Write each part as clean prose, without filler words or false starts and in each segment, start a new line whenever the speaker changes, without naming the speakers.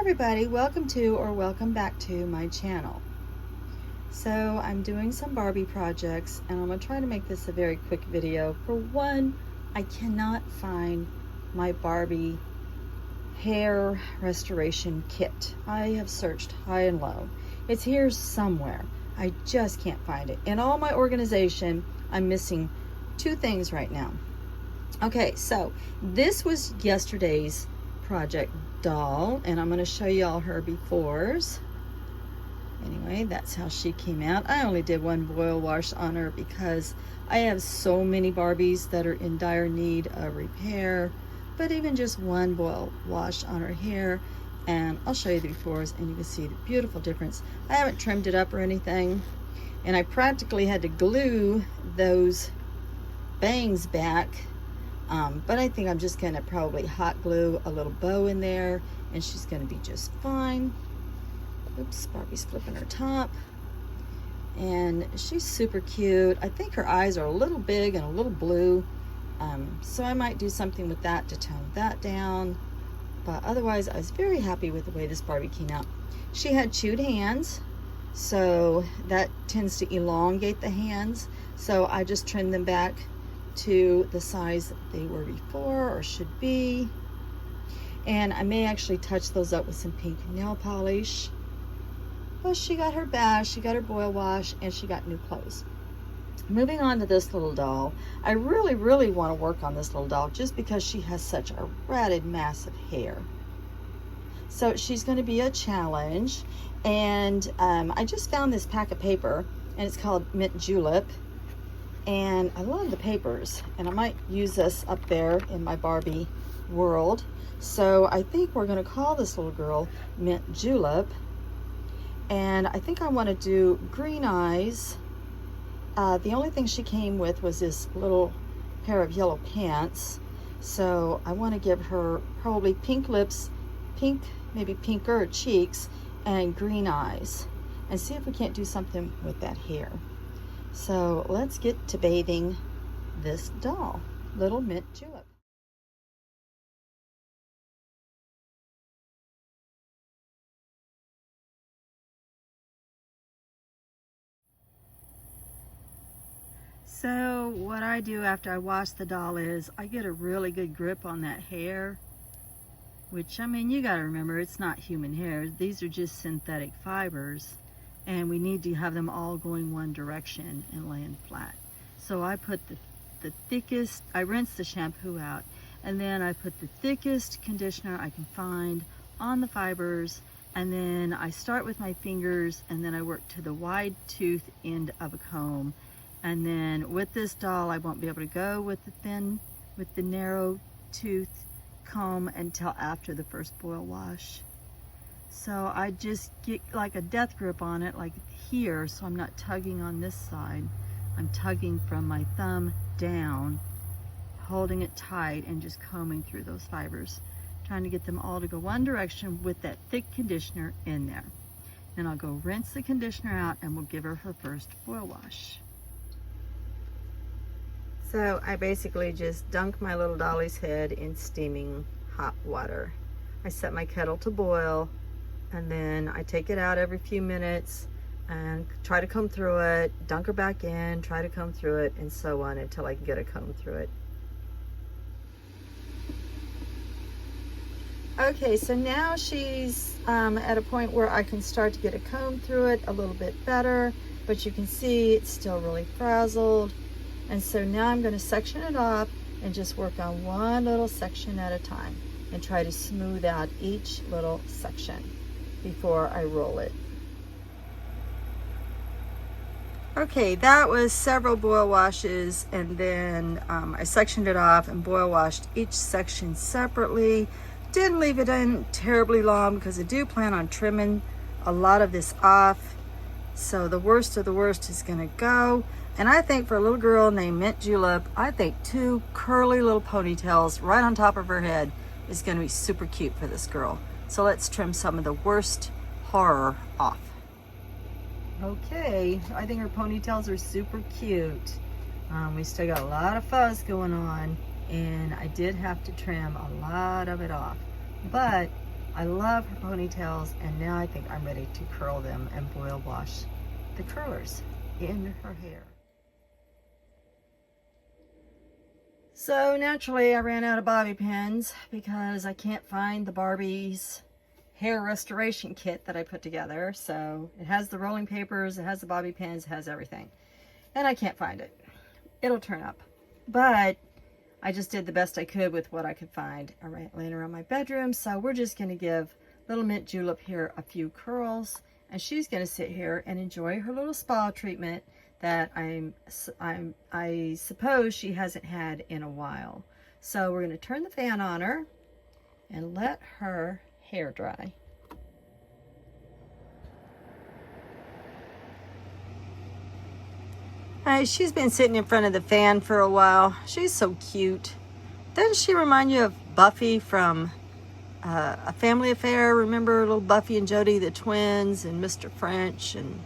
everybody, welcome to or welcome back to my channel. So I'm doing some Barbie projects and I'm going to try to make this a very quick video. For one, I cannot find my Barbie hair restoration kit. I have searched high and low. It's here somewhere. I just can't find it. In all my organization, I'm missing two things right now. Okay, so this was yesterday's project doll, and I'm going to show you all her befores. Anyway, that's how she came out. I only did one boil wash on her because I have so many Barbies that are in dire need of repair, but even just one boil wash on her hair, and I'll show you the befores and you can see the beautiful difference. I haven't trimmed it up or anything, and I practically had to glue those bangs back. But I think I'm just gonna probably hot glue a little bow in there and she's gonna be just fine. Oops, Barbie's flipping her top. And she's super cute. I think her eyes are a little big and a little blue. So I might do something with that to tone that down. But otherwise, I was very happy with the way this Barbie came out. She had chewed hands, so that tends to elongate the hands. So I just trimmed them back to the size that they were before, or should be. And I may actually touch those up with some pink nail polish. But she got her bath, she got her boil wash, and she got new clothes. Moving on to this little doll, I really want to work on this little doll just because she has such a ratted mass of hair. So she's going to be a challenge. And I just found this pack of paper, and it's called Mint Julep. And I love the papers, and I might use this up there in my Barbie world. So I think we're going to call this little girl Mint Julep. And I think I want to do green eyes. The only thing she came with was this little pair of yellow pants. So I want to give her probably pink lips, maybe pinker cheeks, and green eyes. And see if we can't do something with that hair. So let's get to bathing this doll, little Mint Julep. So what I do after I wash the doll is I get a really good grip on that hair, which, I mean, you got to remember, it's not human hair. These are just synthetic fibers. And we need to have them all going one direction and laying flat. So I put the thickest, I rinse the shampoo out, and then I put the thickest conditioner I can find on the fibers, and then I start with my fingers, and then I work to the wide tooth end of a comb. And then with this doll, I won't be able to go with the narrow tooth comb until after the first boil wash. So I just get like a death grip on it, like here, so I'm not tugging on this side. I'm tugging from my thumb down, holding it tight and just combing through those fibers, trying to get them all to go one direction with that thick conditioner in there. Then I'll go rinse the conditioner out and we'll give her her first boil wash. So I basically just dunk my little dolly's head in steaming hot water. I set my kettle to boil, and then I take it out every few minutes and try to comb through it, dunk her back in, try to comb through it, and so on until I can get a comb through it. Okay, so now she's at a point where I can start to get a comb through it a little bit better, but you can see it's still really frazzled. And so now I'm going to section it off and just work on one little section at a time and try to smooth out each little section before I roll it. Okay, that was several boil washes, and then I sectioned it off and boil washed each section separately. Didn't leave it in terribly long because I do plan on trimming a lot of this off. So the worst of the worst is gonna go. And I think for a little girl named Mint Julep, I think two curly little ponytails right on top of her head is gonna be super cute for this girl. So let's trim some of the worst horror off. Okay, I think her ponytails are super cute. We still got a lot of fuzz going on, and I did have to trim a lot of it off. But I love her ponytails, and now I think I'm ready to curl them and boil wash the curlers in her hair. So naturally I ran out of bobby pins because I can't find the Barbie's hair restoration kit that I put together. So it has the rolling papers, it has the bobby pins, it has everything. And I can't find it. It'll turn up. But I just did the best I could with what I could find laying around my bedroom. So we're just going to give little Mint Julep here a few curls. And she's going to sit here and enjoy her little spa treatment that I suppose she hasn't had in a while. So we're going to turn the fan on her and let her hair dry. She's been sitting in front of the fan for a while. She's so cute. Doesn't she remind you of Buffy from A Family Affair? Remember little Buffy and Jody, the twins, and Mr. French and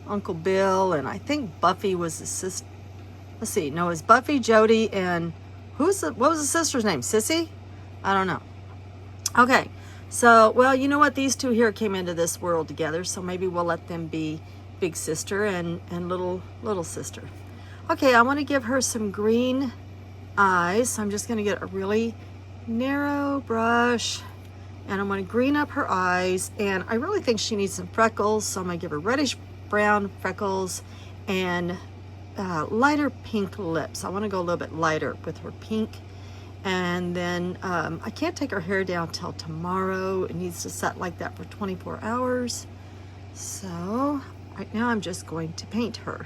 Uncle Bill? And I think Buffy was the sister. Let's see. No, it was Buffy, Jody, and what was the sister's name? Sissy? I don't know. Okay. So, well, you know what? These two here came into this world together, so maybe we'll let them be big sister and little sister. Okay, I want to give her some green eyes. So I'm just going to get a really narrow brush, and I'm going to green up her eyes. And I really think she needs some freckles, so I'm going to give her reddish brown freckles and lighter pink lips. I want to go a little bit lighter with her pink. And then I can't take her hair down till tomorrow. It needs to set like that for 24 hours. So right now I'm just going to paint her.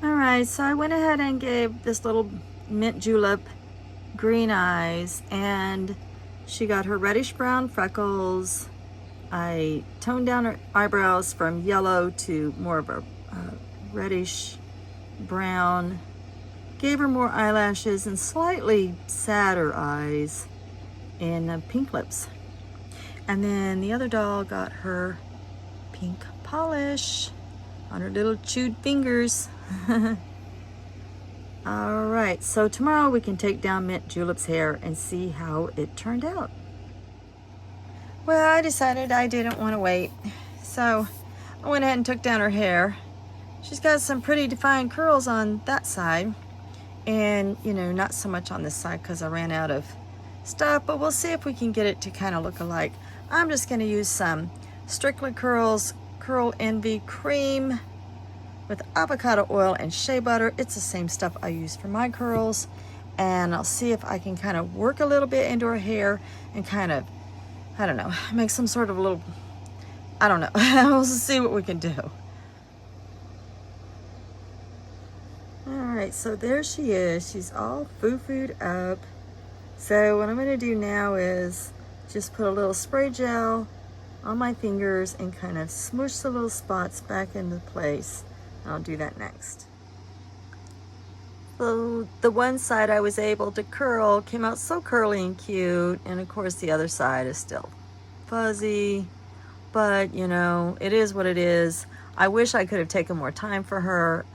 All right, so I went ahead and gave this little Mint Julep green eyes, and she got her reddish brown freckles. I toned down her eyebrows from yellow to more of a reddish brown. Gave her more eyelashes and slightly sadder eyes and pink lips. And then the other doll got her pink polish on her little chewed fingers. All right, so tomorrow we can take down Mint Julep's hair and see how it turned out. Well, I decided I didn't want to wait, so I went ahead and took down her hair. She's got some pretty defined curls on that side, and you know, not so much on this side because I ran out of stuff, but we'll see if we can get it to kind of look alike. I'm just going to use some Strictly Curls Curl Envy cream with avocado oil and shea butter. It's the same stuff I use for my curls, and I'll see if I can kind of work a little bit into her hair and kind of, I don't know, make some sort of a little, I don't know. We'll see what we can do. All right, so there she is. She's all foo-fooed up. So what I'm going to do now is just put a little spray gel on my fingers and kind of smoosh the little spots back into place. I'll do that next. So the one side I was able to curl came out so curly and cute, and of course the other side is still fuzzy, but you know, it is what it is. I wish I could have taken more time for her,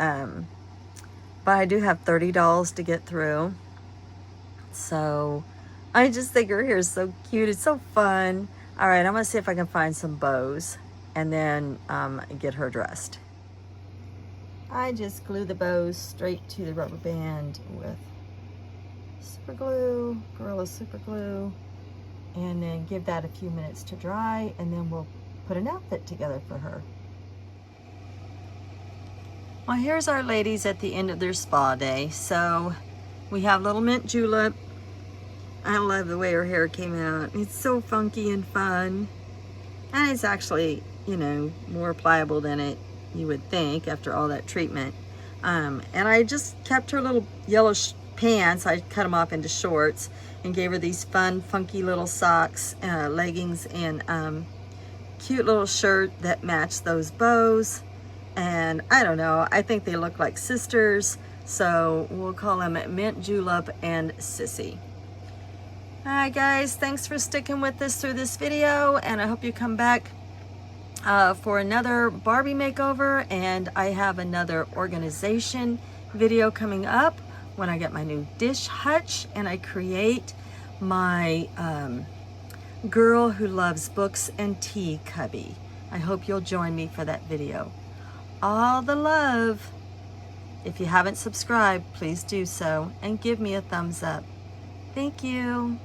but I do have 30 dolls to get through. So I just think her hair is so cute. It's so fun. All right, I'm gonna see if I can find some bows and then get her dressed. I just glue the bows straight to the rubber band with super glue, Gorilla super glue, and then give that a few minutes to dry, and then we'll put an outfit together for her. Well, here's our ladies at the end of their spa day. So we have little Mint Julep. I love the way her hair came out. It's so funky and fun. And it's actually, you know, more pliable than you would think after all that treatment. And I just kept her little yellow pants. I cut them off into shorts and gave her these fun, funky little socks, leggings, and cute little shirt that matched those bows. And I don't know, I think they look like sisters, so we'll call them Mint Julep and Sissy. All right, guys, thanks for sticking with us through this video, and I hope you come back for another Barbie makeover, and I have another organization video coming up when I get my new dish hutch and I create my girl who loves books and tea cubby. I hope you'll join me for that video. All the love. If you haven't subscribed, please do so and give me a thumbs up. Thank you.